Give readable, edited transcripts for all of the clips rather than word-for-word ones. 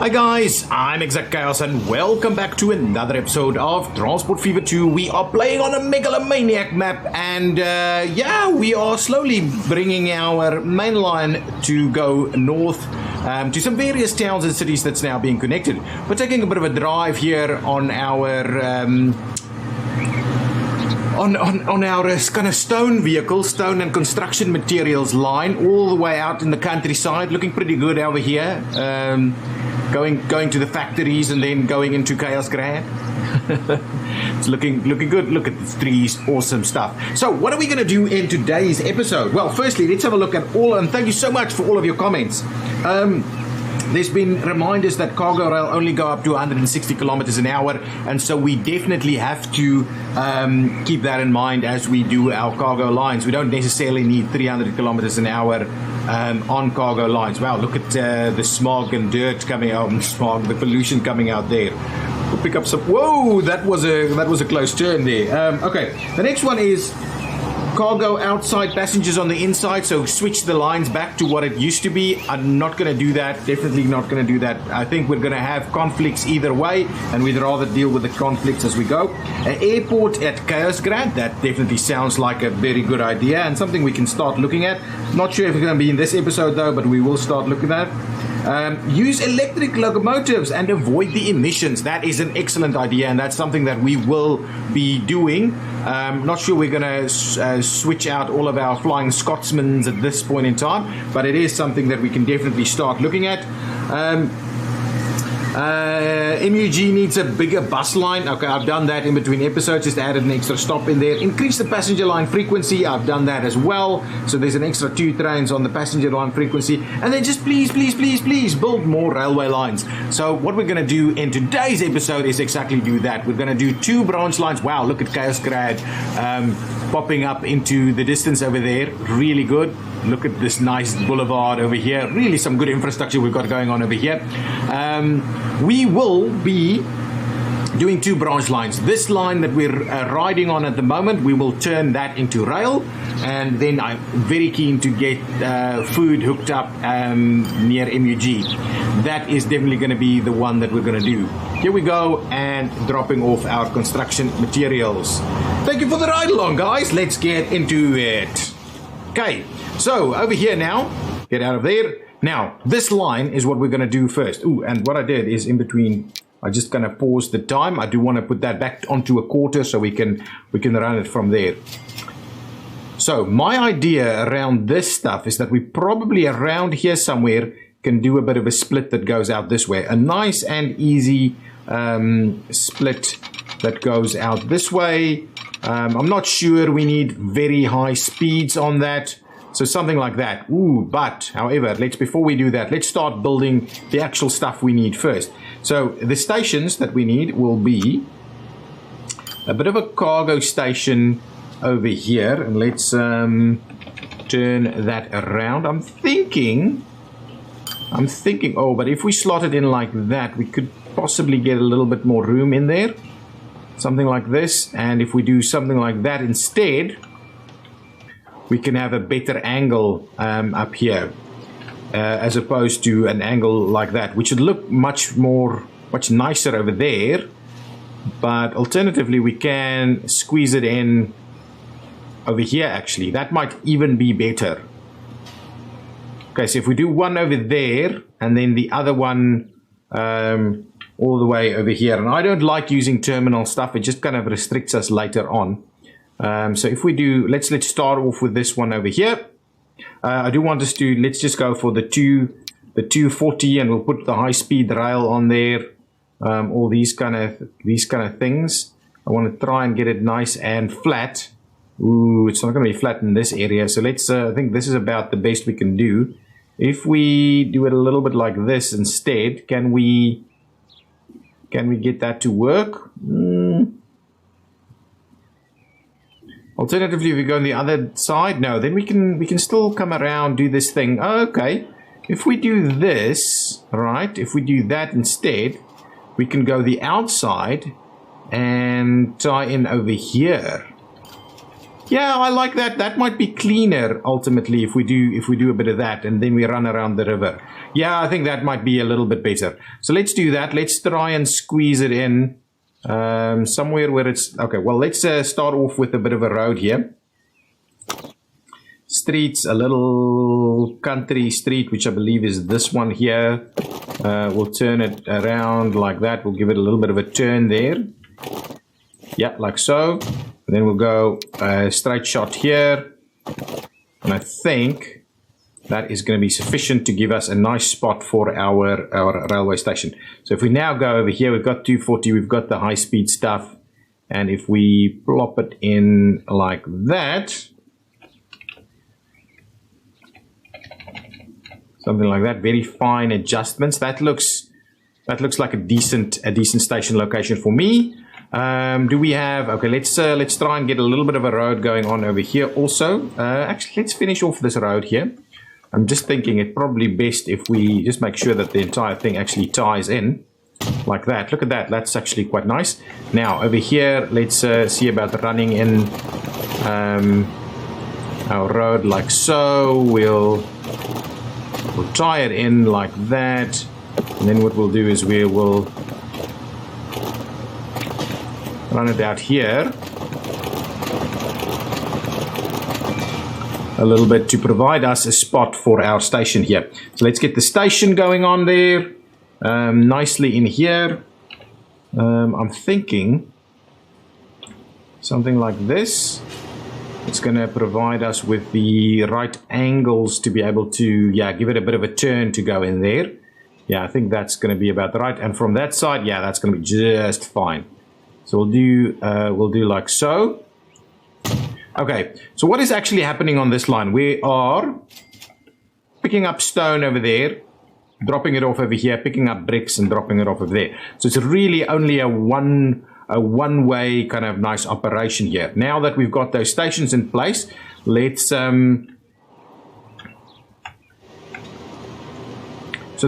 Hi guys, I'm ExactChaos and welcome back to another episode of Transport Fever 2. We are playing on a Megalomaniac map and yeah, we are slowly bringing our main line to go north to some various towns and cities that's now being connected. We're taking a bit of a drive here on our on our kind of stone and construction materials line all the way out in the countryside, looking pretty good over here. Going to the factories and then going into Chaos Grand. It's looking good. Look at the trees, awesome stuff. So what are we going to do in today's episode? Well, firstly, let's have a look at all, and thank you so much for all of your comments. There's been reminders that cargo rail only go up to 160 kilometers an hour, and so we definitely have to keep that in mind as we do our cargo lines. We don't necessarily need 300 kilometers an hour on cargo lines. Wow, look at the smog and dirt coming out, and the pollution coming out there. We'll pick up some. Whoa, that was a close turn there. Okay, the next one is cargo outside, passengers on the inside, so switch the lines back to what it used to be. I'm not going to do that, definitely not going to do that. I think we're going to have conflicts either way, and we'd rather deal with the conflicts as we go. An airport at Chaos Grand, that definitely sounds like a very good idea and something we can start looking at. Not sure if it's going to be in this episode though, but we will start looking at it. Use electric locomotives and avoid the emissions. That is an excellent idea, and that's something that we will be doing. Not sure we're going to switch out all of our Flying Scotsmans at this point in time, but it is something that we can definitely start looking at. MUG needs a bigger bus line. Okay, I've done that in between episodes, just added an extra stop in there. Increase the passenger line frequency. I've done that as well. So there's an extra 2 trains on the passenger line frequency. And then just please build more railway lines. So what we're going to do in today's episode is exactly do that. We're going to do 2 branch lines. Wow, look at Chaos Grad popping up into the distance over there. Really good. Look at this nice boulevard over here. Really some good infrastructure we've got going on over here. We will be doing 2 branch lines. This line that we're riding on at the moment, we will turn that into rail, and then I'm very keen to get food hooked up near MUG. That is definitely going to be the one that we're going to do. Here we go, and dropping off our construction materials. Thank you for the ride along, guys. Let's get into it. Okay, so over here now, get out of there. Now, this line is what we're going to do first. Ooh, and what I did is in between, I just going to pause the time. I do want to put that back onto a quarter so we can run it from there. So my idea around this stuff is that we probably around here somewhere can do a bit of a split that goes out this way. A nice and easy split that goes out this way. I'm not sure we need very high speeds on that. So something like that. Ooh, but however, before we do that, let's start building the actual stuff we need first. So the stations that we need will be a bit of a cargo station over here, and let's turn that around. I'm thinking, oh, but if we slot it in like that, we could possibly get a little bit more room in there. Something like this, and if we do something like that instead, we can have a better angle up here as opposed to an angle like that, which would look much nicer over there. But alternatively, we can squeeze it in over here. Actually, that might even be better. Okay, so if we do one over there and then the other one all the way over here, and I don't like using terminal stuff, it just kind of restricts us later on. So if we do, let's start off with this one over here. I do want us to, let's just go for the 240, and we'll put the high speed rail on there. All these kind of things. I want to try and get it nice and flat. Ooh, it's not going to be flat in this area. So let's, I think this is about the best we can do. If we do it a little bit like this instead, can we get that to work? Alternatively, if we go on the other side, no, then we can still come around, do this thing. Oh, okay, if we do this, right, if we do that instead, we can go the outside and tie in over here. Yeah, I like that. That might be cleaner ultimately if we do a bit of that and then we run around the river. Yeah, I think that might be a little bit better. So let's do that. Let's try and squeeze it in somewhere where it's okay. Well, let's start off with a bit of a road here. Streets, a little country street, which I believe is this one here. We'll turn it around like that. We'll give it a little bit of a turn there. Yeah, like so. And then we'll go straight shot here. And I think that is going to be sufficient to give us a nice spot for our railway station. So if we now go over here, we've got 240, we've got the high-speed stuff. And if we plop it in like that, something like that, very fine adjustments. That looks like a decent station location for me. Do we have, okay, let's try and get a little bit of a road going on over here also. Actually, let's finish off this road here. I'm just thinking it's probably best if we just make sure that the entire thing actually ties in like that. Look at that, that's actually quite nice. Now over here, let's see about running in our road like so. We'll tie it in like that, and then what we'll do is we will run it out here a little bit to provide us a spot for our station here. So let's get the station going on there nicely in here. I'm thinking something like this. It's going to provide us with the right angles to be able to, yeah, give it a bit of a turn to go in there. Yeah, I think that's going to be about right. And from that side, yeah, that's going to be just fine. So we'll do like so. Okay, so what is actually happening on this line? We are picking up stone over there, dropping it off over here, picking up bricks and dropping it off over there. So it's really only a one-way kind of nice operation here. Now that we've got those stations in place, let's so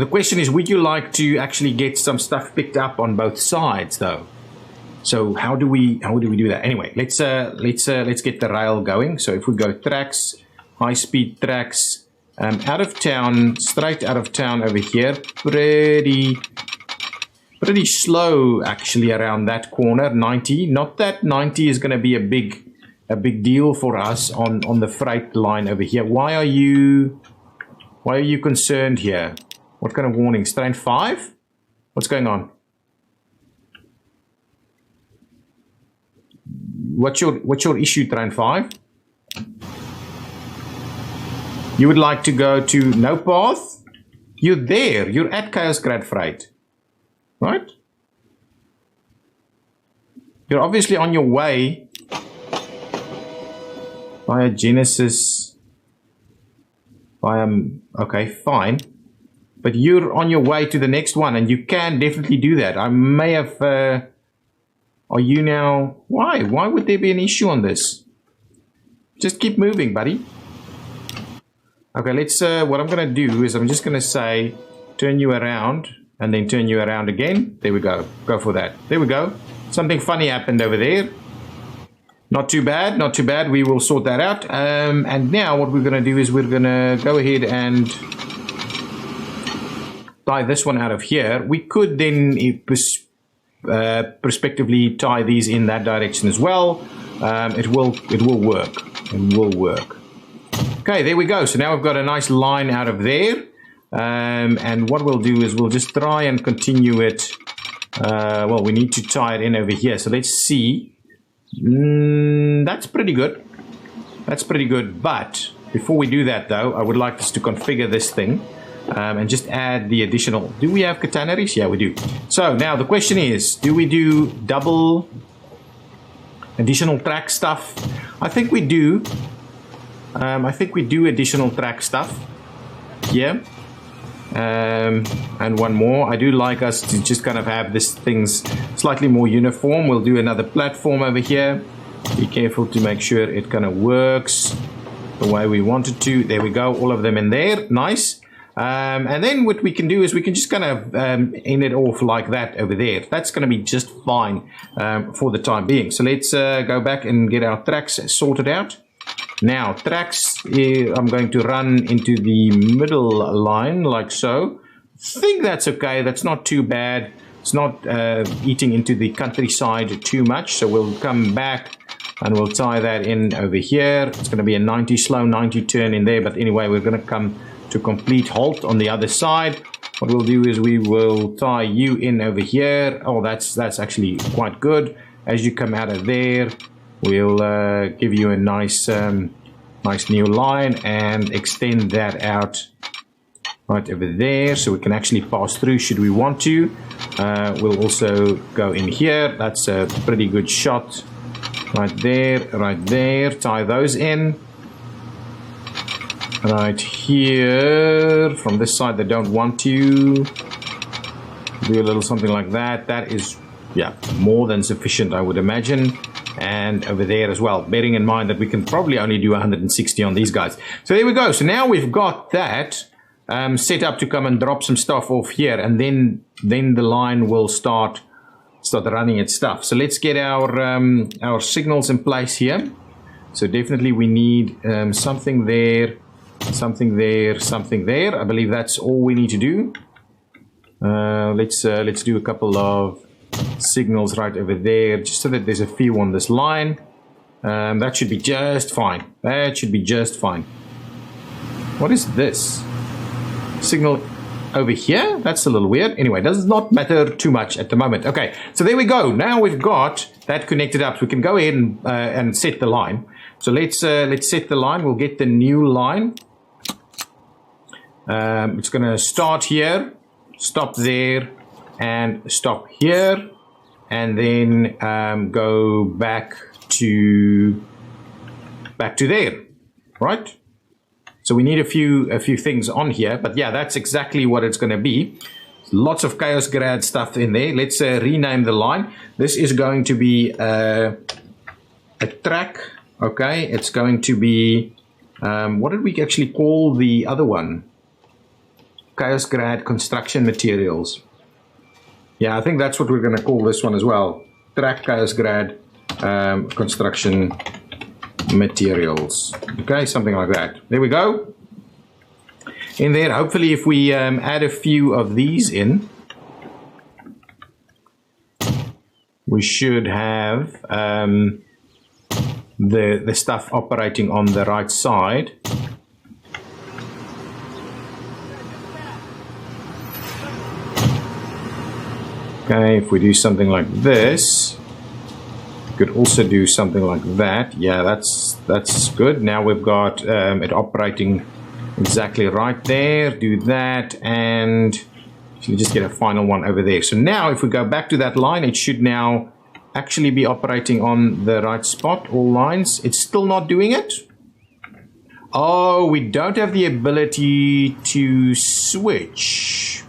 the question is, would you like to actually get some stuff picked up on both sides though? So how do we do that? Anyway, let's get the rail going. So if we go tracks, high-speed tracks, out of town, straight out of town over here, pretty slow actually around that corner. 90. Not that 90 is going to be a big deal for us on the freight line over here. Why are you concerned here? What kind of warnings? Train 5? What's going on? What's your issue, Train 5? You would like to go to no path? You're there. You're at Chaos Grad Freight. Right? You're obviously on your way via Genesis. Okay, fine. But you're on your way to the next one, and you can definitely do that. I may have... are you now... Why? Why would there be an issue on this? Just keep moving, buddy. Okay, let's... what I'm going to do is I'm just going to say, turn you around, and then turn you around again. There we go. Go for that. There we go. Something funny happened over there. Not too bad. Not too bad. We will sort that out. And now what we're going to do is we're going to go ahead and tie this one out of here. We could then prospectively tie these in that direction as well. It will work. It will work. Okay, there we go. So now we've got a nice line out of there. And what we'll do is we'll just try and continue it. Well, we need to tie it in over here. So let's see. That's pretty good. That's pretty good. But before we do that, though, I would like us to configure this thing. And just add the additional. Do we have catenaries? Yeah, we do. So now the question is, do we do double additional track stuff? I think we do. I think we do additional track stuff. Yeah. And one more. I do like us to just kind of have this things slightly more uniform. We'll do another platform over here. Be careful to make sure it kind of works the way we want it to. There we go. All of them in there. Nice. And then what we can do is we can just kind of end it off like that over there. That's going to be just fine for the time being. So let's go back and get our tracks sorted out. Now, tracks, I'm going to run into the middle line like so. I think that's okay. That's not too bad. It's not eating into the countryside too much. So we'll come back and we'll tie that in over here. It's going to be a 90, slow 90 turn in there. But anyway, we're going to come to complete halt on the other side. What we'll do is we will tie you in over here. Oh, that's actually quite good. As you come out of there, we'll give you a nice nice new line and extend that out right over there so we can actually pass through should we want to. We'll also go in here. That's a pretty good shot right there. Tie those in. Right here, from this side they don't want to. Do a little something like that. That is, yeah, more than sufficient, I would imagine. And over there as well, bearing in mind that we can probably only do 160 on these guys. So there we go. So now we've got that set up to come and drop some stuff off here, and then the line will start running its stuff. So let's get our signals in place here. So definitely we need something there. Something there, something there. I believe that's all we need to do. Let's do a couple of signals right over there, just so that there's a few on this line. That should be just fine. That should be just fine. What is this? Signal over here? That's a little weird. Anyway, does not matter too much at the moment. Okay, so there we go. Now we've got that connected up. So we can go ahead and set the line. So let's set the line. We'll get the new line. It's going to start here, stop there, and stop here, and then go back to there, right? So we need a few things on here, but yeah, that's exactly what it's going to be. Lots of Chaos Grad stuff in there. Let's rename the line. This is going to be a track. Okay, it's going to be what did we actually call the other one? Chaos Grad construction materials. Yeah, I think that's what we're going to call this one as well. Track Chaos Grad construction materials. Okay, something like that. There we go. In there, hopefully if we add a few of these in, we should have the stuff operating on the right side. Okay, if we do something like this, we could also do something like that. Yeah, that's good. Now we've got it operating exactly right there. Do that, and you just get a final one over there. So now if we go back to that line, it should now actually be operating on the right spot, all lines. It's still not doing it. Oh, we don't have the ability to switch.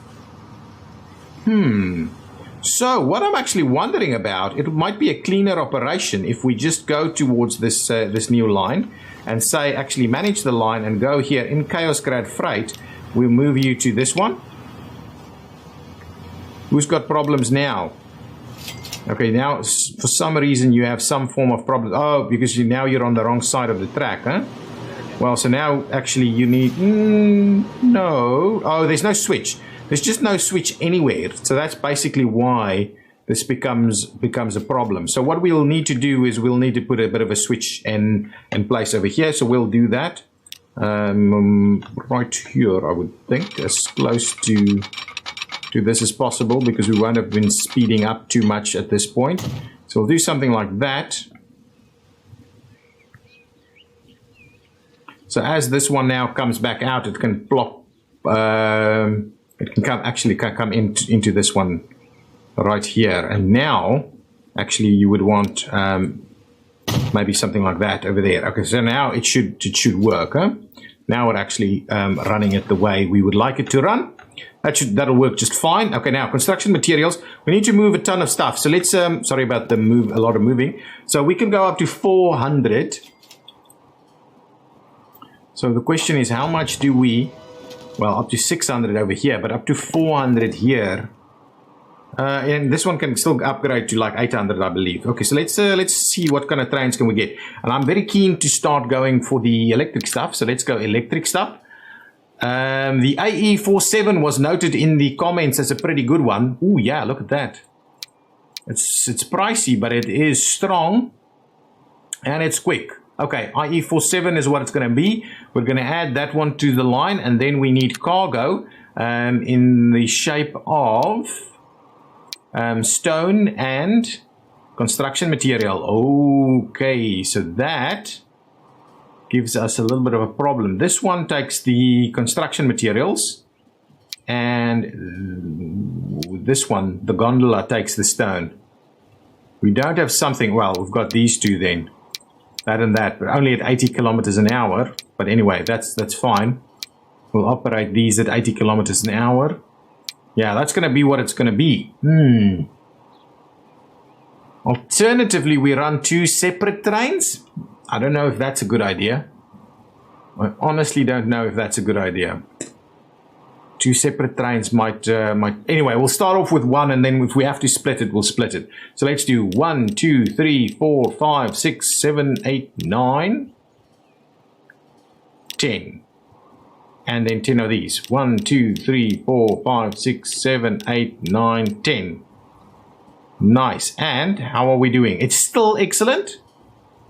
So what I'm actually wondering about, it might be a cleaner operation if we just go towards this this new line and say actually manage the line and go here in Chaos Grad Freight. We'll move you to this one. Who's got problems now? Okay, now for some reason you have some form of problem. Oh, because now you're on the wrong side of the track, huh? Well, so now actually you need no. Oh, there's no switch. There's just no switch anywhere. So that's basically why this becomes a problem. So what we'll need to do is we'll need to put a bit of a switch in place over here. So we'll do that right here, I would think, as close to this as possible, because we won't have been speeding up too much at this point. So we'll do something like that. So as this one now comes back out, it can plop. It can come into this one right here, and now actually you would want maybe something like that over there. Okay, so now it should work, huh? Now we're actually running it the way we would like it to run. That'll work just fine. Okay, now construction materials. We need to move a ton of stuff. So let's sorry about the move, a lot of moving. So we can go up to 400. So the question is, how much do we well, up to 600 over here, but up to 400 here. And this one can still upgrade to like 800, I believe. Okay, so let's see what kind of trains can we get. And I'm very keen to start going for the electric stuff. So let's go electric stuff. The AE47 was noted in the comments as a pretty good one. Oh yeah, look at that. It's pricey, but it is strong and it's quick. Okay, IE47 is what it's going to be. We're going to add that one to the line, and then we need cargo in the shape of stone and construction material. Okay, so that gives us a little bit of a problem. This one takes the construction materials, and this one, the gondola, takes the stone. We don't have something. Well, we've got these two then, that and that, but only at 80 kilometers an hour. But anyway, that's fine. We'll operate these at 80 kilometers an hour. Yeah, that's going to be what it's going to be. Alternatively, we run two separate trains. I don't know if that's a good idea. I honestly don't know if that's a good idea. Two separate trains might. Anyway, we'll start off with one, and then if we have to split it, we'll split it. So let's do 1, 2, 3, 4, 5, 6, 7, 8, 9, 10. And then 10 of these. 1, 2, 3, 4, 5, 6, 7, 8, 9, 10. Nice. And how are we doing? It's still excellent.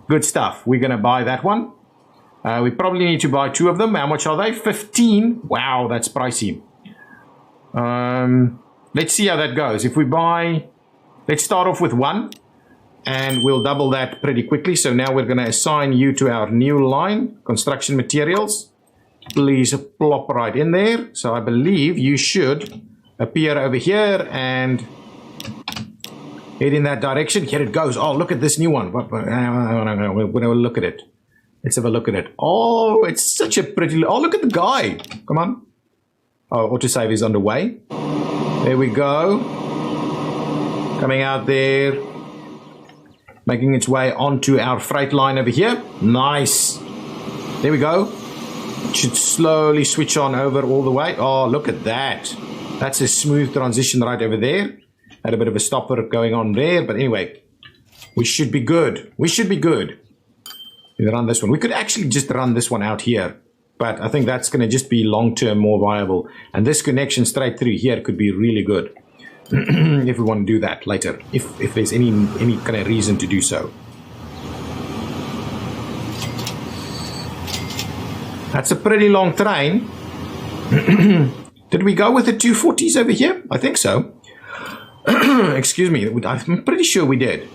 Good stuff. We're going to buy that one. We probably need to buy two of them. How much are they? 15. Wow, that's pricey. Let's see how that goes. If we buy... Let's start off with one. And we'll double that pretty quickly. So now we're going to assign you to our new line. Construction materials. Please plop right in there. So I believe you should appear over here and head in that direction. Here it goes. Oh, look at this new one. We'll look at it. Let's have a look at it. Oh, it's such a pretty... Oh, look at the guy. Come on. Oh, autosave is underway. There we go. Coming out there. Making its way onto our freight line over here. Nice. There we go. It should slowly switch on over all the way. Oh, look at that. That's a smooth transition right over there. Had a bit of a stopper going on there. But anyway, we should be good. We should be good. We run this one. We could actually just run this one out here. But I think that's going to just be long-term more viable. And this connection straight through here could be really good. If we want to do that later. If there's any kind of reason to do so. That's a pretty long train. Did we go with the 240s over here? I think so. Excuse me. I'm pretty sure we did.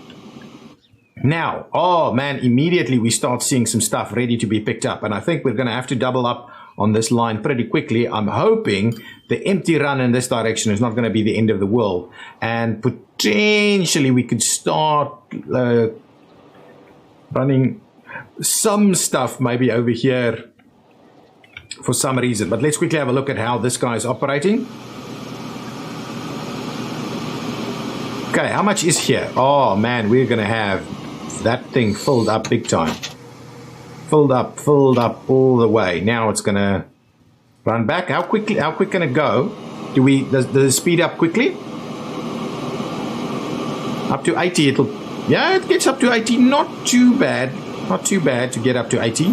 Now, oh man, immediately we start seeing some stuff ready to be picked up. And I think we're going to have to double up on this line pretty quickly. I'm hoping the empty run in this direction is not going to be the end of the world. And potentially we could start running some stuff maybe over here for some reason. But let's quickly have a look at how this guy is operating. Okay, how much is here? Oh man, we're going to have that thing filled up big time. Filled up all the way. Now it's going to run back. How quick can it go? Does it speed up quickly? Up to 80 yeah, it gets up to 80. Not too bad to get up to 80.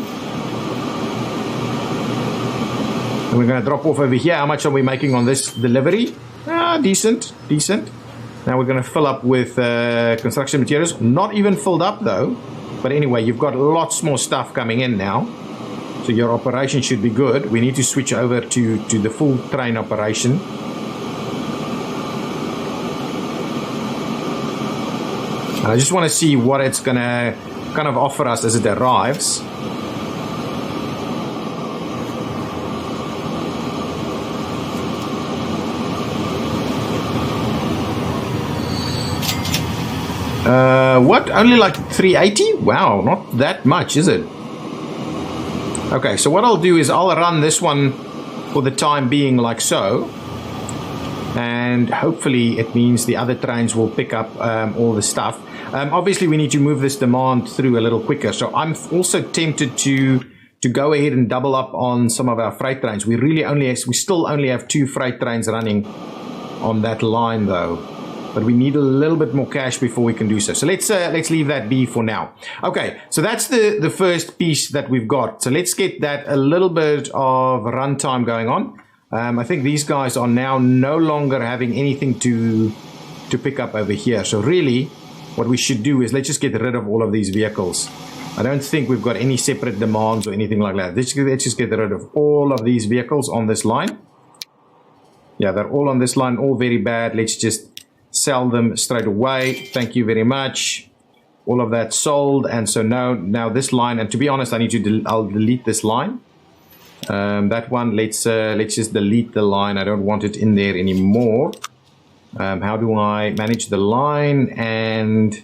And we're going to drop off over here. How much are we making on this delivery? Decent. Now we're going to fill up with construction materials. Not even filled up though. But anyway, you've got lots more stuff coming in now. So your operation should be good. We need to switch over to the full train operation. And I just want to see what it's going to kind of offer us as it arrives. What? Only like 380? Wow, not that much, is it? Okay, so what I'll do is I'll run this one for the time being like so. And hopefully it means the other trains will pick up all the stuff. Obviously, we need to move this demand through a little quicker. So I'm also tempted to to go ahead and double up on some of our freight trains. We still only have 2 freight trains running on that line though. But we need a little bit more cash before we can do so. So let's leave that be for now. Okay, so that's the first piece that we've got. So let's get that a little bit of runtime going on. I think these guys are now no longer having anything to pick up over here. So really, what we should do is let's just get rid of all of these vehicles. I don't think we've got any separate demands or anything like that. Let's just get rid of all of these vehicles on this line. Yeah, they're all on this line, all very bad. Let's just sell them straight away. Thank you very much. All of that sold. And so now this line, and to be honest, I need to I'll delete this line. That one, let's just delete the line. I don't want it in there anymore. How do I manage the line and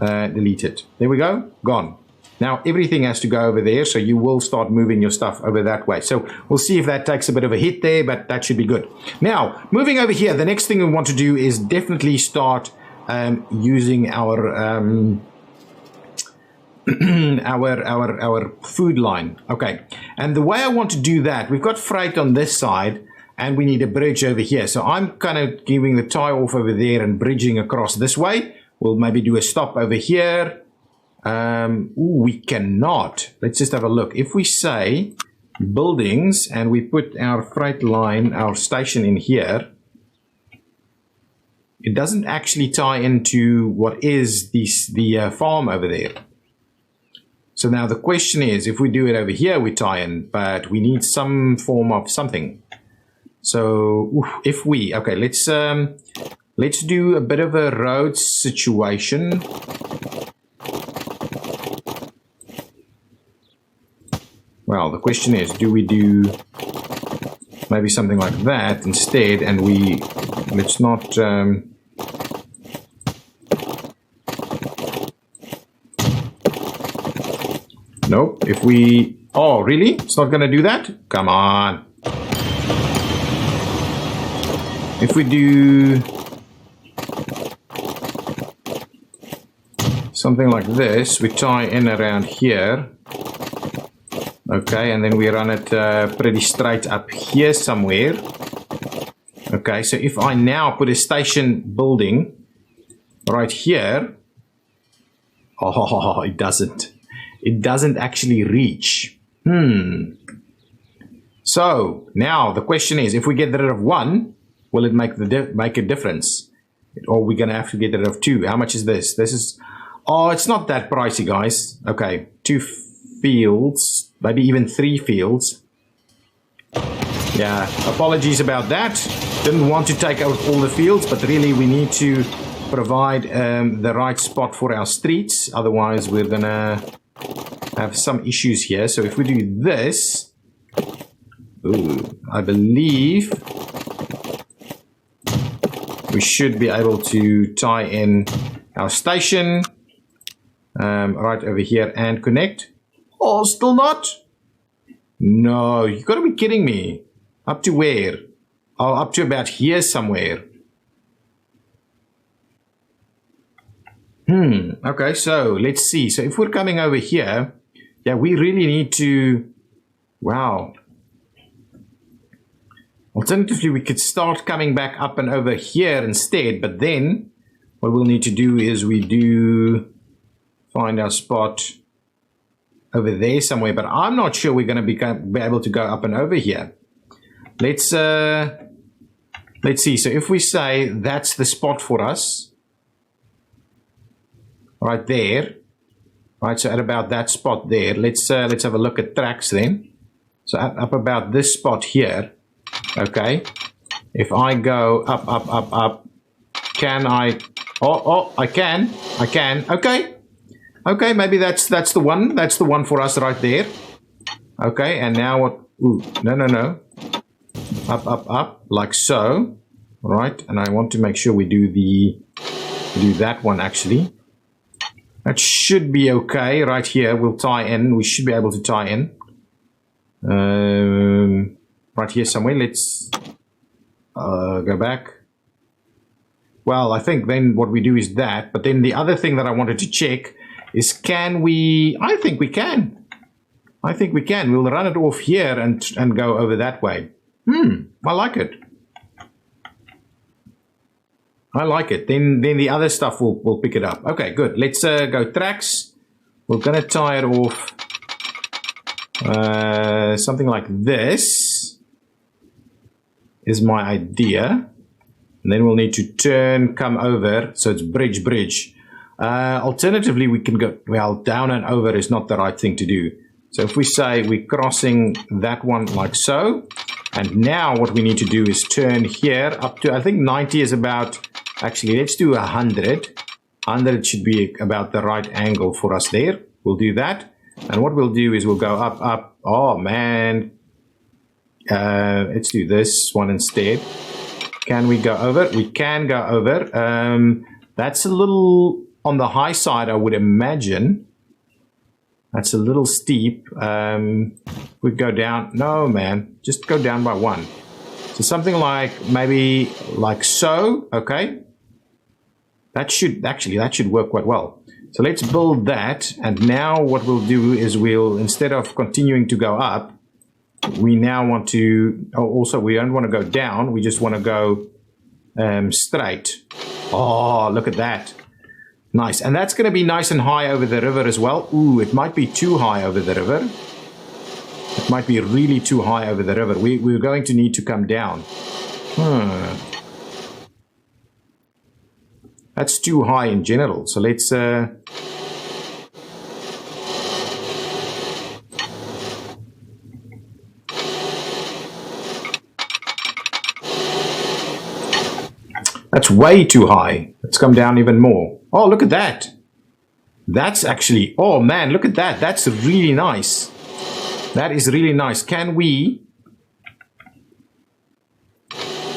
delete it? There we go, gone. Now everything has to go over there, so you will start moving your stuff over that way. So we'll see if that takes a bit of a hit there, but that should be good. Now, moving over here, the next thing we want to do is definitely start using our our food line. Okay, and the way I want to do that, we've got freight on this side, and we need a bridge over here. So I'm kind of giving the tie off over there and bridging across this way. We'll maybe do a stop over here. We cannot. Let's just have a look. If we say buildings and we put our freight line, our station in here, it doesn't actually tie into what is the farm over there. So now the question is, if we do it over here, we tie in, but we need some form of something. So if we, okay, let's do a bit of a road situation. Well, the question is, do we do maybe something like that instead? And let's not, nope, if we, oh, really? It's not going to do that? Come on. If we do something like this, we tie in around here. Okay, and then we run it pretty straight up here somewhere. Okay, so if I now put a station building right here, oh, it doesn't actually reach. So now the question is, if we get rid of one, will it make a difference? Or we're gonna have to get rid of two? How much is this? This is, oh, it's not that pricey, guys. Okay, 2 fields, maybe even 3 fields. Yeah, apologies about that. Didn't want to take out all the fields, but really we need to provide the right spot for our streets. Otherwise, we're gonna have some issues here. So if we do this, I believe we should be able to tie in our station right over here and connect. Oh, still not? No, you gotta be kidding me. Up to where? Oh, up to about here somewhere. Okay, so let's see. So if we're coming over here, yeah, we really need to, wow. Alternatively, we could start coming back up and over here instead, but then what we'll need to do is we do find our spot over there somewhere, but I'm not sure we're going to be able to go up and over here. Let's see. So if we say that's the spot for us, right there, right? So at about that spot there, let's have a look at tracks then. So up about this spot here. Okay, if I go up, can I? Oh, I can. Okay, maybe that's the one. That's the one for us right there. Okay, and now what? Ooh, no. Up, like so. Right, and I want to make sure we do that one actually. That should be okay right here. We'll tie in. We should be able to tie in. Right here somewhere. Let's go back. Well, I think then what we do is that. But then the other thing that I wanted to check is, can we? I think we can. I think we can. We'll run it off here and go over that way. I like it. I like it. Then the other stuff will pick it up. Okay, good. Let's go tracks. We're going to tie it off something like this is my idea. And then we'll need to turn, come over. So it's bridge. Alternatively, we can go, well, down and over is not the right thing to do. So if we say we're crossing that one like so, and now what we need to do is turn here up to, I think 90 is about, actually, let's do 100. 100 should be about the right angle for us there. We'll do that. And what we'll do is we'll go up. Oh, man. Let's do this one instead. Can we go over? We can go over. That's a little on the high side, I would imagine. That's a little steep. We go down. No, man. Just go down by 1. So something like maybe like so. Okay. That should work quite well. So let's build that. And now what we'll do is we'll, instead of continuing to go up, we now want to, also we don't want to go down. We just want to go straight. Oh, look at that. Nice. And that's going to be nice and high over the river as well. Ooh, it might be too high over the river. It might be really too high over the river. We're going to need to come down. That's too high in general. So let's... That's way too high. Let's come down even more. Oh, look at that. That's actually... Oh, man, look at that. That's really nice. That is really nice. Can we...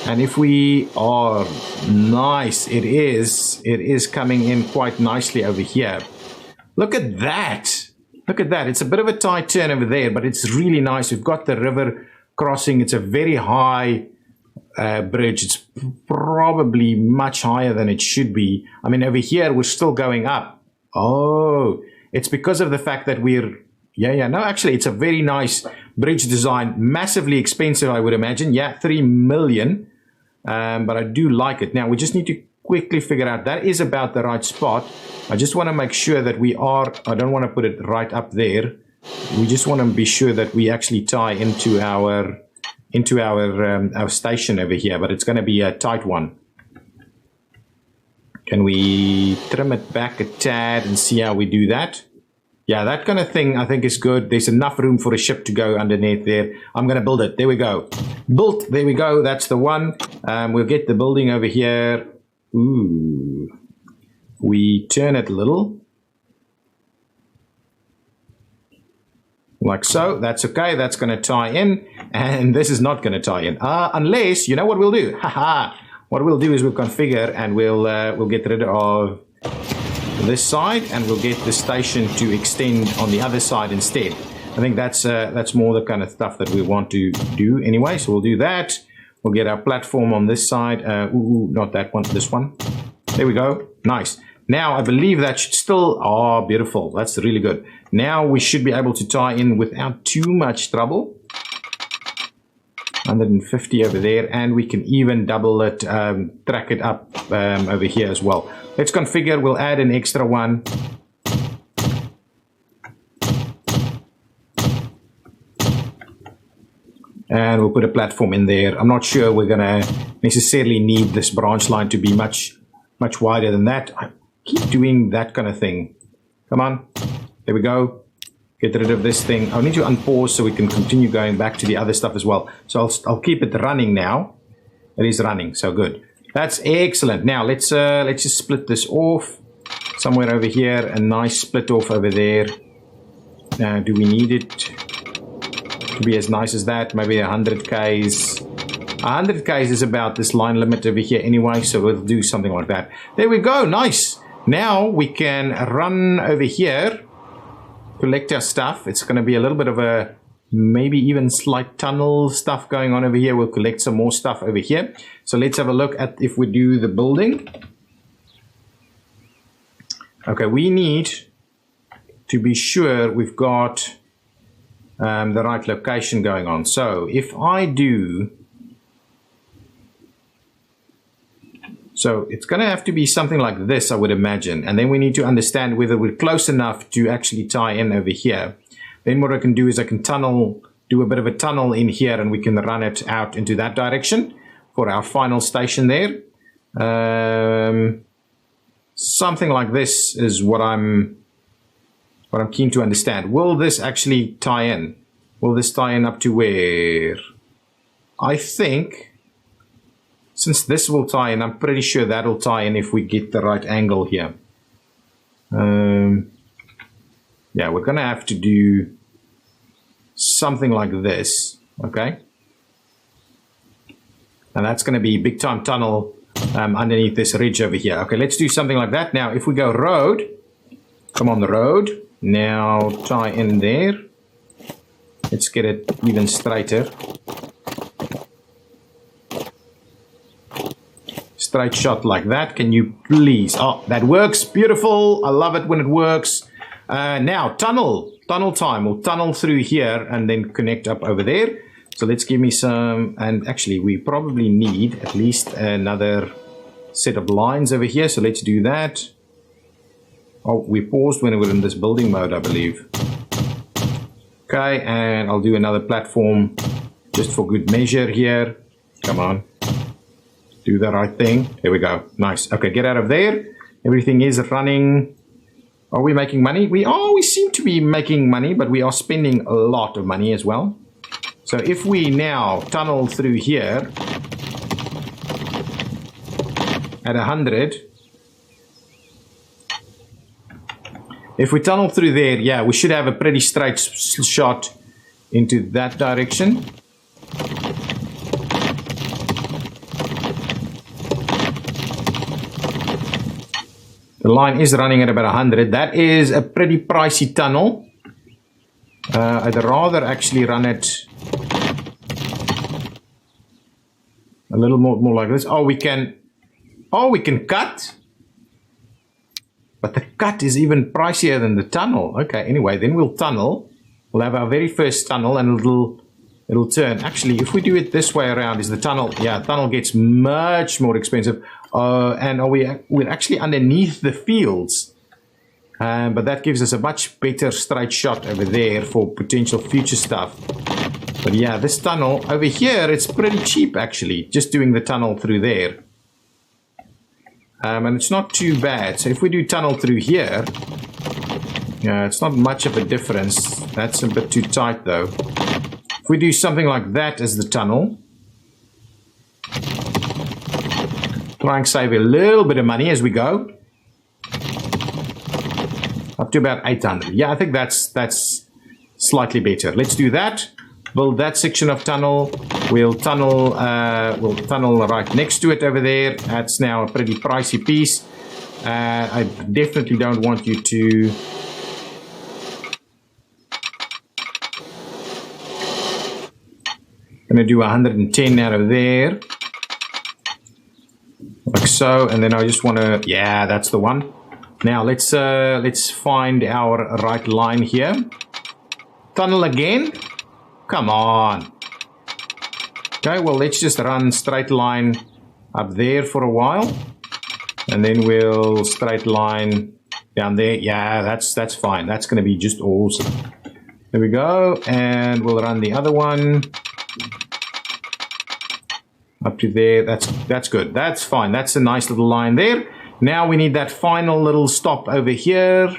And if we... Oh, nice. It is. It is coming in quite nicely over here. Look at that. Look at that. It's a bit of a tight turn over there, but it's really nice. We've got the river crossing. It's a very high... bridge. It's probably much higher than it should be. I mean, over here we're still going up. Oh, it's because of the fact that we're no, actually it's a very nice bridge design. Massively expensive, I would imagine. 3 million, but I do like it. Now we just need to quickly figure out that is about the right spot. I just want to make sure that we are, I don't want to put it right up there. We just want to be sure that we actually tie into our station over here, but it's going to be a tight one. Can we trim it back a tad and see how we do that? Yeah, that kind of thing I think is good. There's enough room for a ship to go underneath there. I'm going to build it. There we go. Built. There we go. That's the one. We'll get the building over here. Ooh. We turn it a little. Like so. That's okay. That's going to tie in. And this is not going to tie in. Unless, you know what we'll do? Haha. What we'll do is we'll configure and we'll get rid of this side and we'll get the station to extend on the other side instead. I think that's more the kind of stuff that we want to do anyway. So we'll do that. We'll get our platform on this side. Not that one. This one. There we go. Nice. Now I believe that should still... Oh, beautiful. That's really good. Now we should be able to tie in without too much trouble. 150 over there, and we can even double it, track it up over here as well. Let's configure. We'll add an extra one. And we'll put a platform in there. I'm not sure we're going to necessarily need this branch line to be much wider than that. I keep doing that kind of thing. Come on. There we go. Get rid of this thing. I'll need to unpause so we can continue going back to the other stuff as well. So I'll keep it running now. It is running, so good. That's excellent. Now let's just split this off somewhere over here. A nice split off over there. Now, do we need it to be as nice as that? Maybe 100 Ks. 100 Ks is about this line limit over here anyway, so we'll do something like that. There we go. Nice. Now we can run over here. Collect our stuff. It's going to be a little bit of a maybe even slight tunnel stuff going on over here. We'll collect some more stuff over here. So let's have a look at if we do the building. Okay, we need to be sure we've got the right location going on. So if I do, so it's going to have to be something like this, I would imagine. And then we need to understand whether we're close enough to actually tie in over here. Then what I can do is I can do a bit of a tunnel in here, and we can run it out into that direction for our final station there. Something like this is what I'm keen to understand. Will this actually tie in? Will this tie in up to where? I think, since this will tie in, I'm pretty sure that'll tie in if we get the right angle here. Yeah, we're going to have to do something like this, okay? And that's going to be big time tunnel underneath this ridge over here. Okay, let's do something like that. Now, if we go road, come on the road. Now tie in there. Let's get it even straighter. Straight shot like that. Can you please? Oh, that works. Beautiful. I love it when it works. Now, tunnel time. We'll tunnel through here and then connect up over there. So let's give me some, and actually we probably need at least another set of lines over here. So let's do that. Oh, we paused when we were in this building mode, I believe. Okay, and I'll do another platform just for good measure here. Come on. Do the right thing. There we go. Nice. Okay, get out of there. Everything is running. Are we making money? We seem to be making money, but we are spending a lot of money as well. So if we now tunnel through here at 100, if we tunnel through there, yeah, we should have a pretty straight shot into that direction. The line is running at about 100. That is a pretty pricey tunnel. I'd rather actually run it a little more like this. Oh, we can cut. But the cut is even pricier than the tunnel. Okay, anyway, then we'll tunnel. We'll have our very first tunnel, and it'll turn. Actually, if we do it this way around, is the tunnel? Yeah, tunnel gets much more expensive. And we're actually underneath the fields. But that gives us a much better straight shot over there for potential future stuff. But yeah, this tunnel over here, it's pretty cheap actually, just doing the tunnel through there. And it's not too bad. So if we do tunnel through here, yeah, it's not much of a difference. That's a bit too tight though. If we do something like that as the tunnel, try and save a little bit of money as we go. Up to about 800. Yeah, I think that's slightly better. Let's do that. Build that section of tunnel. We'll tunnel right next to it over there. That's now a pretty pricey piece. I definitely don't want you to. I'm gonna do 110 out of there, like so, and then I just want to. Yeah, that's the one. Now let's find our right line here. Tunnel again. Come on. Okay, well, let's just run straight line up there for a while. And then we'll straight line down there. Yeah, that's fine. That's going to be just awesome. There we go. And we'll run the other one up to there. That's good. That's fine. That's a nice little line there. Now we need that final little stop over here.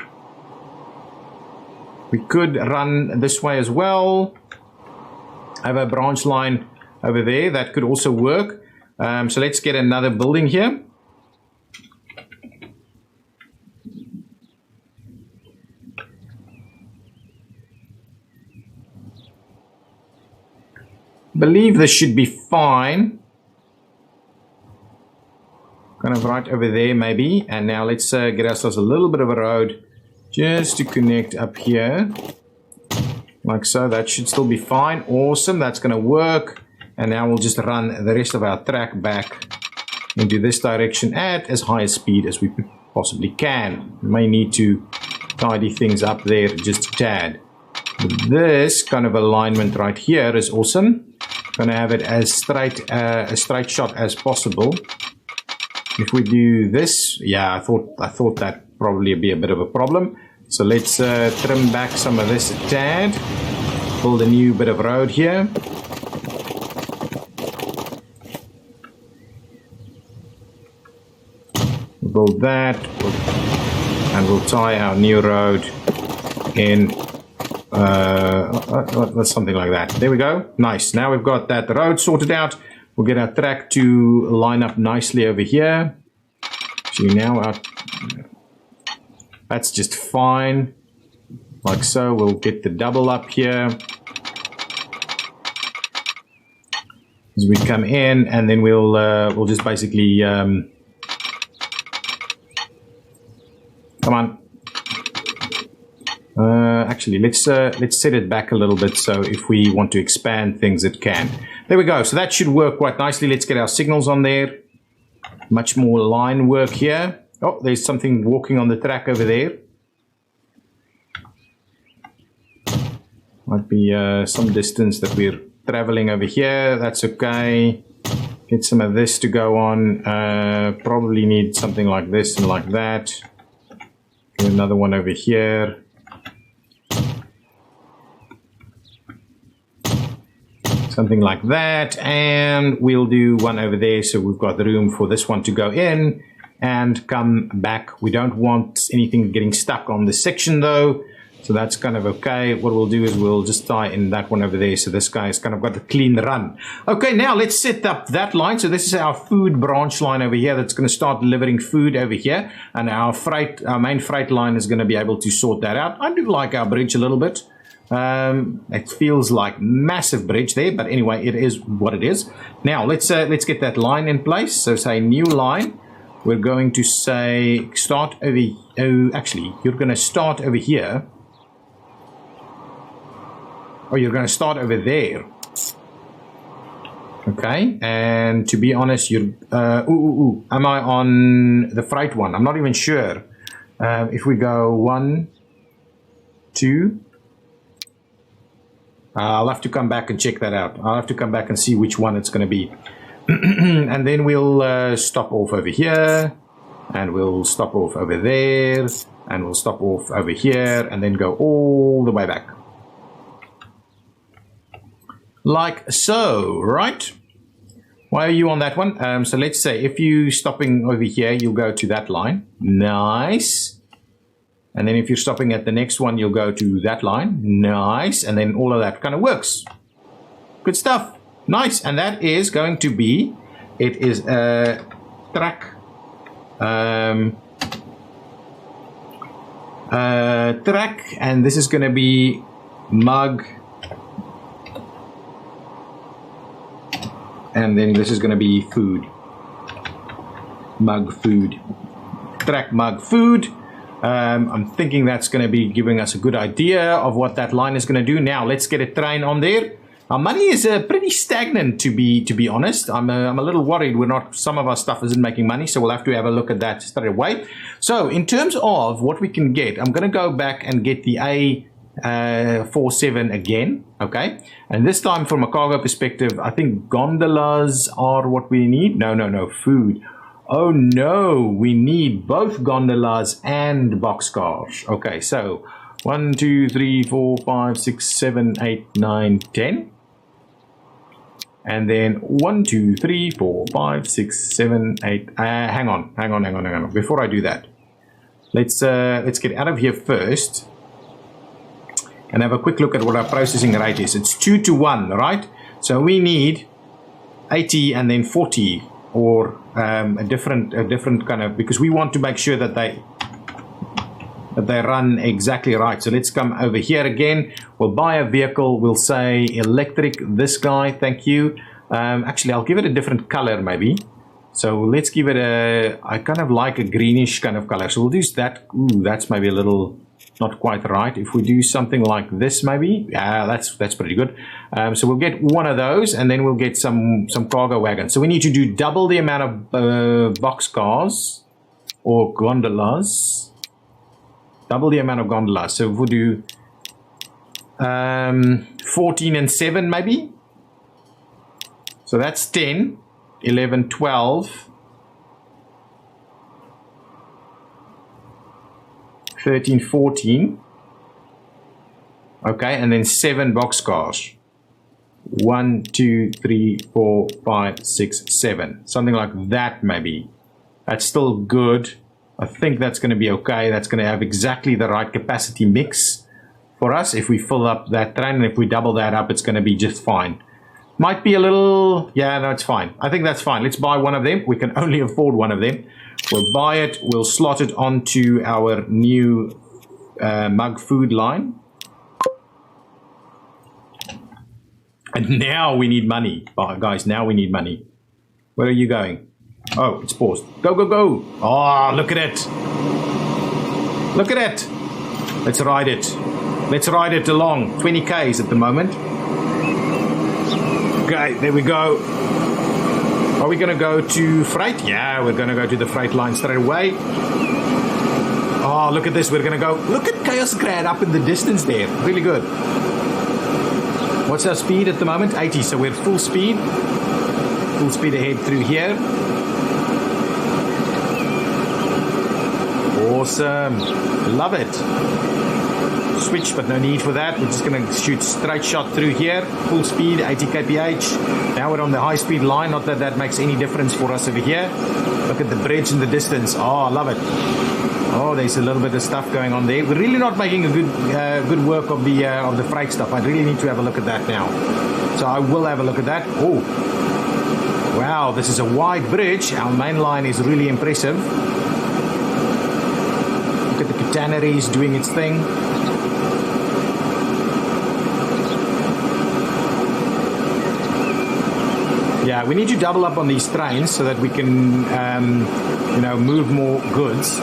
We could run this way as well. Have a branch line over there. That could also work. So let's get another building here. Believe this should be fine. Kind of right over there maybe. And now let's get ourselves a little bit of a road just to connect up here. Like so. That should still be fine. Awesome. That's going to work. And now we'll just run the rest of our track back into this direction at as high a speed as we possibly can. We may need to tidy things up there just a tad. This kind of alignment right here is awesome. Gonna have it as straight a straight shot as possible. If we do this, yeah, I thought that probably be a bit of a problem. So let's trim back some of this a tad. Build a new bit of road here. Build that, and we'll tie our new road in. Something like that. There we go. Nice. Now we've got that road sorted out. We'll get our track to line up nicely over here. So now that's just fine. Like so. We'll get the double up here. As we come in, and then we'll just basically come on. Actually, let's set it back a little bit, so if we want to expand things, it can. There we go. So that should work quite nicely. Let's get our signals on there. Much more line work here. Oh, there's something walking on the track over there. Might be some distance that we're traveling over here. That's okay. Get some of this to go on. Probably need something like this and like that. Get another one over here. Something like that, and we'll do one over there, so we've got the room for this one to go in and come back. We don't want anything getting stuck on this section though, so that's kind of okay. What we'll do is we'll just tie in that one over there, so this guy's kind of got a clean run. Okay, now let's set up that line. So this is our food branch line over here that's going to start delivering food over here, and our main freight line is going to be able to sort that out. I do like our bridge a little bit. It feels like massive bridge there, but anyway, it is what it is. Now let's get that line in place. So say new line. We're going to say start over. Oh, actually, you're going to start over here. Oh, you're going to start over there. Okay, and to be honest, you're. Am I on the freight one? I'm not even sure. If we go 1, 2. I'll have to come back and check that out. I'll have to come back and see which one it's going to be. And then we'll stop off over here. And we'll stop off over there. And we'll stop off over here. And then go all the way back. Like so, right? Why are you on that one? So let's say if you're stopping over here, you'll go to that line. Nice. And then if you're stopping at the next one, you'll go to that line. Nice. And then all of that kind of works. Good stuff. Nice. And that is going to be, it is a track. Track. And this is going to be mug. And then this is going to be food. Mug food. Track mug food. I'm thinking that's going to be giving us a good idea of what that line is going to do. Now let's get a train on there. Our money is pretty stagnant, to be honest. I'm a little worried. Some of our stuff isn't making money, so we'll have to have a look at that straight away. So in terms of what we can get, I'm going to go back and get the A47 again. Okay, and this time from a cargo perspective, I think gondolas are what we need. No, food. Oh no, we need both gondolas and boxcars. Okay, so 1, 2, 3, 4, 5, 6, 7, 8, 9, 10. And then 1, 2, 3, 4, 5, 6, 7, 8. Hang on. Before I do that, let's get out of here first and have a quick look at what our processing rate is. It's 2 to 1, right? So we need 80 and then 40. Or a different kind of, because we want to make sure that they run exactly right. So let's come over here again. We'll buy a vehicle. We'll say electric. This guy, thank you. Actually, I'll give it a different color maybe. So let's give it I kind of like a greenish kind of color. So we'll do that. Ooh, that's maybe a little not quite right. If we do something like this, maybe, that's pretty good. So we'll get one of those, and then we'll get some cargo wagons. So we need to do double the amount of boxcars or gondolas. Double the amount of gondolas. So if we do 14 and 7 maybe. So that's 10, 11, 12, 13, 14. Okay, and then 7 boxcars. 1, 2, 3, 4, 5, 6, 7. Something like that maybe. That's still good. I think that's going to be okay. That's going to have exactly the right capacity mix for us if we fill up that train. And if we double that up, it's going to be just fine. Might be a little... Yeah, no, it's fine. I think that's fine. Let's buy one of them. We can only afford one of them. We'll buy it. We'll slot it onto our new mug food line. And now we need money. Guys, now we need money. Where are you going? Oh, it's paused. Go, go, go. Oh, look at it. Look at it. Let's ride it. Let's ride it along. 20 Ks at the moment. Okay, there we go. Are we going to go to freight? Yeah, we're going to go to the freight line straight away. Oh, look at this. We're going to go. Look at Chaos Grad up in the distance there. Really good. What's our speed at the moment? 80. So we're full speed. Full speed ahead through here. Awesome. Love it. Switch, but no need for that. We're just going to shoot straight shot through here. Full speed, 80 kph. Now we're on the high speed line. Not that that makes any difference for us over here. Look at the bridge in the distance. Oh, I love it. Oh, there's a little bit of stuff going on there. We're really not making a good work of the freight stuff. I really need to have a look at that now. So I will have a look at that. Oh, wow, this is a wide bridge. Our main line is really impressive. Look at the catenaries doing its thing. Yeah, we need to double up on these trains so that we can, move more goods.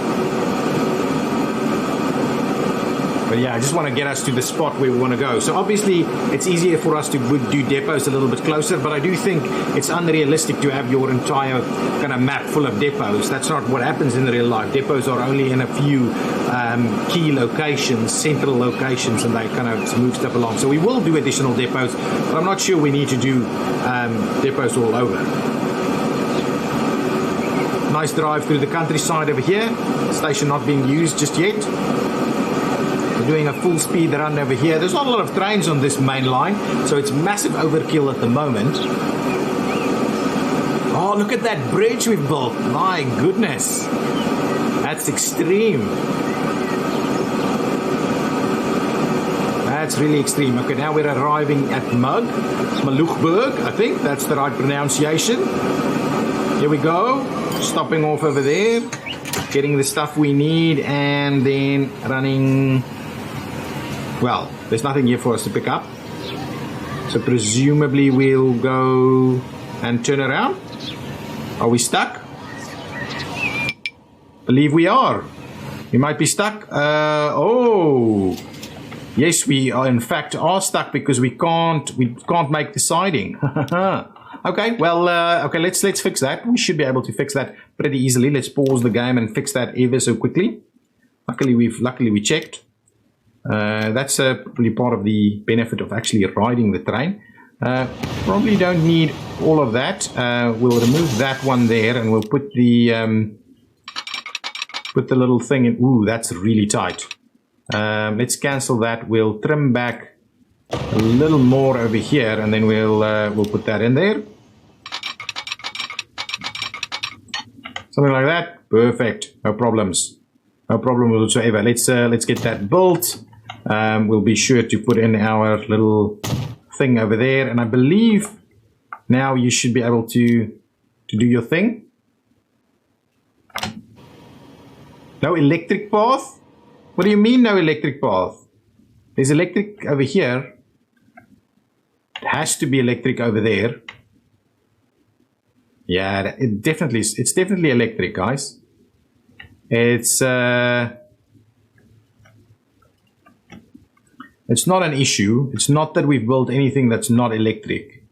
But yeah, I just want to get us to the spot where we want to go. So obviously, it's easier for us to do depots a little bit closer, but I do think it's unrealistic to have your entire kind of map full of depots. That's not what happens in real life. Depots are only in a few key locations, central locations, and they kind of move stuff along. So we will do additional depots, but I'm not sure we need to do depots all over. Nice drive through the countryside over here. Station not being used just yet. We're doing a full speed run over here. There's not a lot of trains on this main line, so it's massive overkill at the moment. Oh, look at that bridge we've built. My goodness. That's extreme. That's really extreme. Okay, now we're arriving at Maluchburg. I think that's the right pronunciation. Here we go. Stopping off over there. Getting the stuff we need and then running. Well, there's nothing here for us to pick up. So presumably we'll go and turn around. Are we stuck? Believe we are. We might be stuck. Oh. Yes, we are in fact are stuck because we can't make the siding. Okay, well, okay, let's fix that. We should be able to fix that pretty easily. Let's pause the game and fix that ever so quickly. Luckily we checked. That's probably part of the benefit of actually riding the train. Probably don't need all of that. We'll remove that one there, and we'll put the little thing in. Ooh, that's really tight. Let's cancel that. We'll trim back a little more over here, and then we'll put that in there. Something like that. Perfect. No problems. No problem whatsoever. Let's get that built. We'll be sure to put in our little thing over there, and I believe now you should be able to do your thing. No electric path? What do you mean no electric path? There's electric over here. It has to be electric over there. Yeah, it's definitely electric, guys. It's not an issue. It's not that we've built anything that's not electric.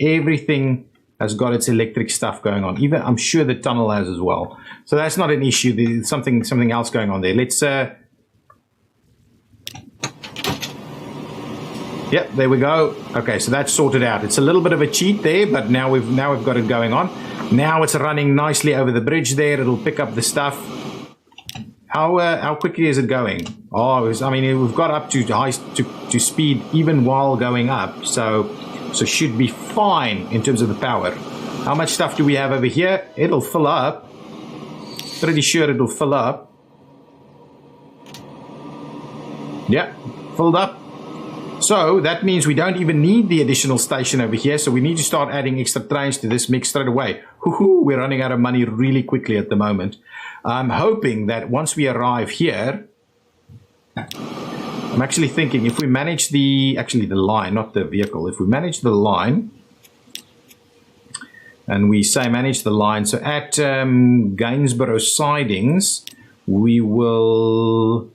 Everything has got its electric stuff going on. Even I'm sure the tunnel has as well. So that's not an issue. There's something else going on there. Let's Yep, there we go. Okay, so that's sorted out. It's a little bit of a cheat there, but now we've got it going on. Now it's running nicely over the bridge there. It'll pick up the stuff. How quickly is it going? Oh, I mean, we've got up to speed even while going up, so should be fine in terms of the power. How much stuff do we have over here? It'll fill up. Pretty sure it'll fill up. Yeah, filled up. So that means we don't even need the additional station over here. So we need to start adding extra trains to this mix straight away. We're running out of money really quickly at the moment. I'm hoping that once we arrive here, I'm actually thinking if we manage the line, not the vehicle. If we manage the line, and we say manage the line, so at Gainsborough sidings, we will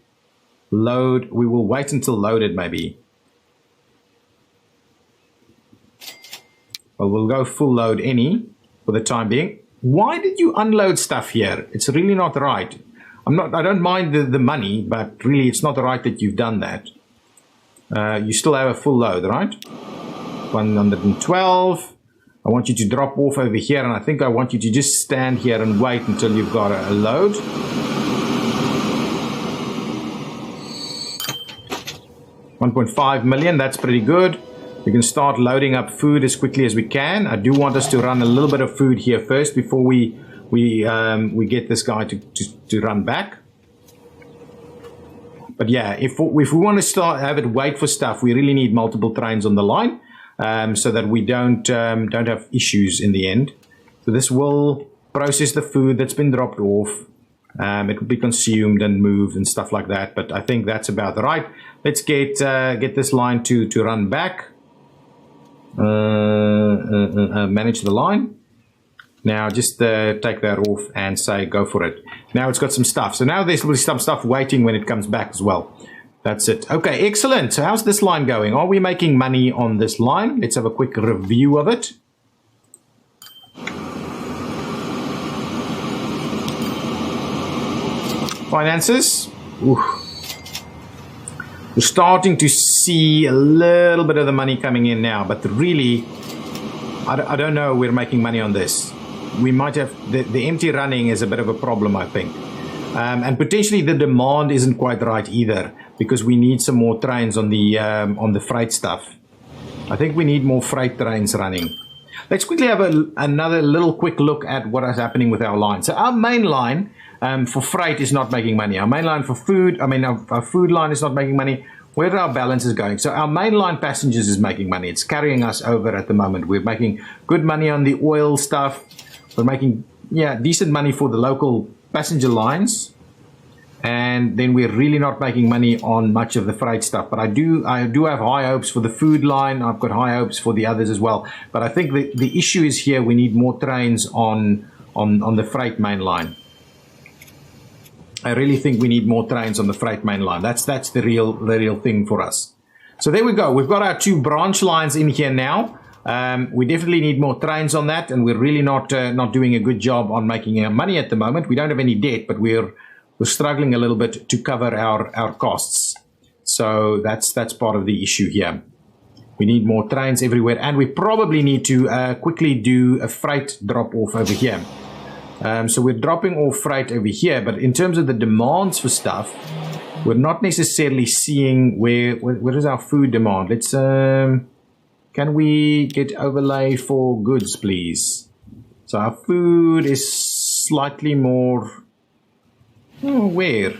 wait until loaded maybe. Well, we'll go full load any for the time being. Why did you unload stuff here? It's really not right. I don't mind the money, but really it's not right that you've done that. You still have a full load, right? 112. I want you to drop off over here, and I think I want you to just stand here and wait until you've got a load. $1.5 million, that's pretty good. We can start loading up food as quickly as we can. I do want us to run a little bit of food here first before we get this guy to run back. But yeah, if we want to have it wait for stuff, we really need multiple trains on the line so that we don't have issues in the end. So this will process the food that's been dropped off. It will be consumed and moved and stuff like that. But I think that's about right. Let's get this line to run back. Manage the line. Now just take that off and say go for it. Now it's got some stuff. So now there's some stuff waiting when it comes back as well. That's it. Okay, excellent. So how's this line going? Are we making money on this line? Let's have a quick review of it. Finances. Ooh. We're starting to see a little bit of the money coming in now, but really, I don't know we're making money on this. We might have, the empty running is a bit of a problem, I think. And potentially the demand isn't quite right either, because we need some more trains on the freight stuff. I think we need more freight trains running. Let's quickly have another little quick look at what is happening with our line. So our main line for freight is not making money. Our main line for food, our food line is not making money. Where are our balances going? So our main line passengers is making money. It's carrying us over at the moment. We're making good money on the oil stuff. We're making, decent money for the local passenger lines. And then we're really not making money on much of the freight stuff. But I do have high hopes for the food line. I've got high hopes for the others as well. But I think the issue is here, we need more trains on the freight main line. I really think we need more trains on the freight main line. That's the real thing for us. So there we go. We've got our 2 branch lines in here now. We definitely need more trains on that, and we're really not doing a good job on making our money at the moment. We don't have any debt, but we're struggling a little bit to cover our costs. So that's part of the issue here. We need more trains everywhere, and we probably need to quickly do a freight drop off over here. So we're dropping off freight over here, but in terms of the demands for stuff, we're not necessarily seeing where is our food demand. Let's can we get overlay for goods, please? So our food is slightly more. Where?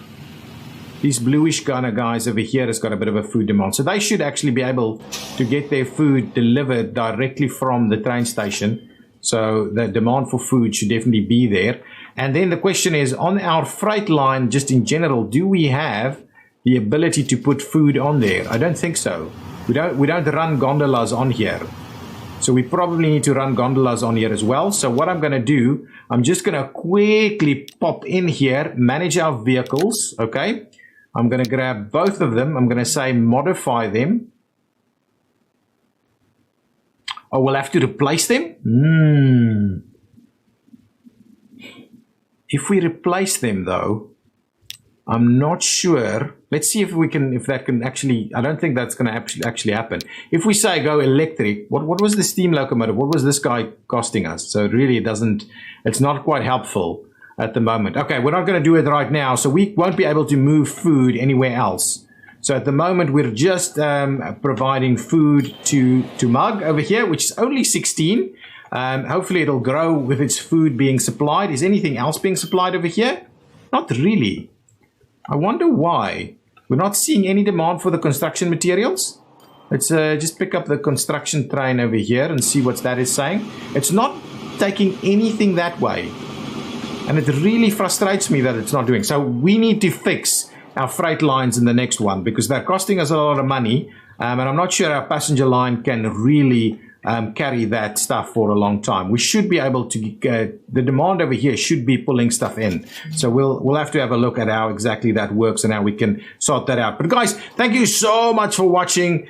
These bluish kind of guys over here has got a bit of a food demand. So they should actually be able to get their food delivered directly from the train station. So the demand for food should definitely be there. And then the question is, on our freight line, just in general, do we have the ability to put food on there? I don't think so. We don't run gondolas on here. So we probably need to run gondolas on here as well. So what I'm going to do, I'm just going to quickly pop in here, manage our vehicles, okay? I'm going to grab both of them. I'm going to say modify them. Oh, we'll have to replace them? If we replace them, though, I'm not sure. Let's see if that can actually, I don't think that's going to actually happen. If we say go electric, what was the steam locomotive? What was this guy costing us? So really it's not quite helpful at the moment. Okay, we're not going to do it right now, so we won't be able to move food anywhere else. So at the moment, we're just providing food to Mug over here, which is only 16. Hopefully it'll grow with its food being supplied. Is anything else being supplied over here? Not really. I wonder why. We're not seeing any demand for the construction materials. Let's just pick up the construction train over here and see what that is saying. It's not taking anything that way. And it really frustrates me that it's not doing. So we need to fix our freight lines in the next one because they're costing us a lot of money. And I'm not sure our passenger line can really carry that stuff for a long time. We should be able to the demand over here should be pulling stuff in. So we'll have to have a look at how exactly that works and how we can sort that out. But guys, thank you so much for watching.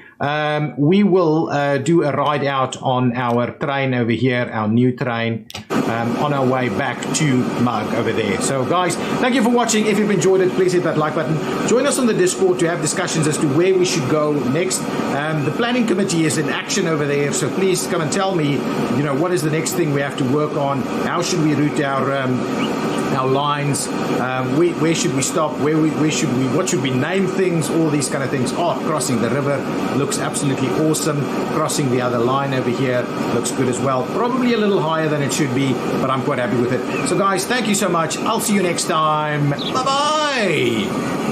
We will do a ride out on our train over here, our new train, on our way back to Mug over there. So guys, thank you for watching. If you've enjoyed it, please hit that like button. Join us on the Discord to have discussions as to where we should go next. The planning committee is in action over there, so please come and tell me, what is the next thing we have to work on? How should we route our lines? Where should we stop? What should we name things? All these kind of things. Crossing the river looks absolutely awesome. Crossing the other line over here looks good as well. Probably a little higher than it should be, but I'm quite happy with it. So guys, thank you so much. I'll see you next time. Bye-bye.